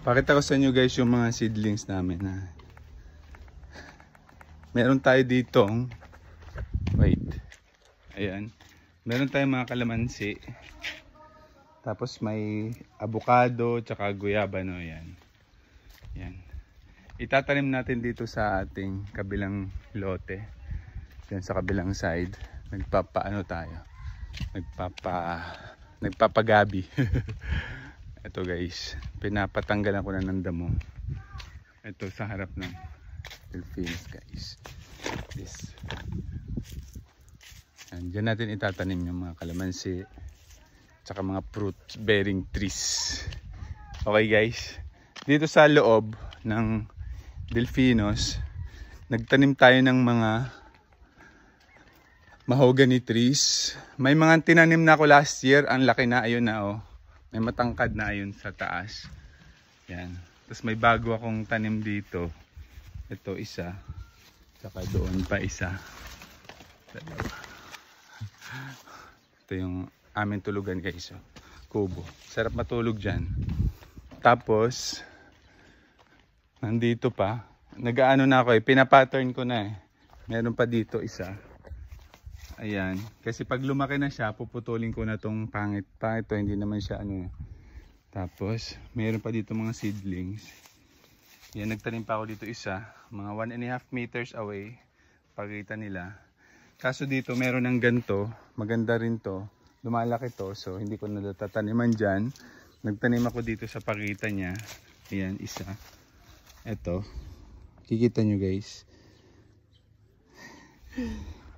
Pakita ko sa inyo guys yung mga seedlings namin. Meron tayo ditong, wait, ayan. Meron tayong mga kalamansi. Tapos may avocado, tsaka guyaba, no, yan. Yan. Itatanim natin dito sa ating kabilang lote. Yan sa kabilang side. Nagpapaano tayo? Nagpapagabi. Ito guys, pinapatanggalan ko na ng damo. Ito sa harap ng Philippines guys. This. Yan, dyan natin itatanim yung mga kalamansi. Tsaka mga fruit bearing trees. Okay guys. Dito sa loob ng Delfinos, nagtanim tayo ng mga mahogany trees. May mga tinanim na ako last year. Ang laki na. Ayun na oh. May matangkad na ayun sa taas. Yan. Tapos may bago akong tanim dito. Ito isa. Tsaka doon pa isa. Ito yung aming tulugan guys. Oh. Kubo. Sarap matulog dyan. Tapos, nandito pa. Nag-aano na ako eh. Pinapattern ko na eh. Meron pa dito isa. Ayan. Kasi pag lumaki na siya, puputulin ko na tong pangit. Pangit to, hindi naman siya ano. Tapos, meron pa dito mga seedlings. Yan, nagtanim pa ako dito isa. Mga 1.5 meters away. Pagkita nila. Kaso dito, meron ng ganito. Maganda rin to. Lumalaki to. So, hindi ko natataniman dyan. Nagtanim ako dito sa pagitan niya. Ayan, isa. Ito. Kikita nyo guys.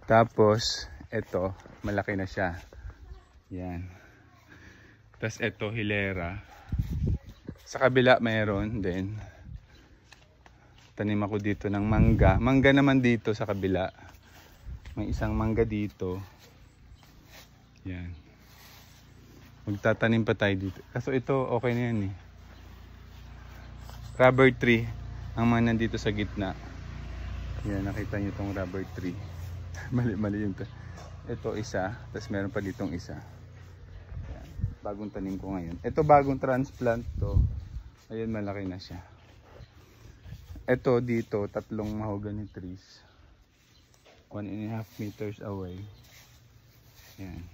Tapos, ito. Malaki na siya. Yan. Tapos, ito, hilera. Sa kabila, mayroon din. Tanim ako dito ng mangga. Mangga naman dito sa kabila. May isang mangga dito. Yan. Magtatanim pa tayo dito. Kaso ito, okay na yan eh. Rubber tree. Ang mga nandito sa gitna. Yan, nakita nyo itong rubber tree. Mali yung ito isa. Tapos meron pa ditong isa. Yan. Bagong tanim ko ngayon. Ito bagong transplant to. Ayun, malaki na siya. Ito dito, tatlong mahogany trees. 1.5 meters away. Yan.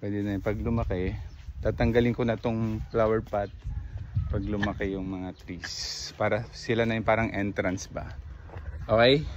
Pwede na yung pag lumaki, tatanggalin ko na tong flower pot pag lumaki yung mga trees. Para sila na yung parang entrance ba. Okay?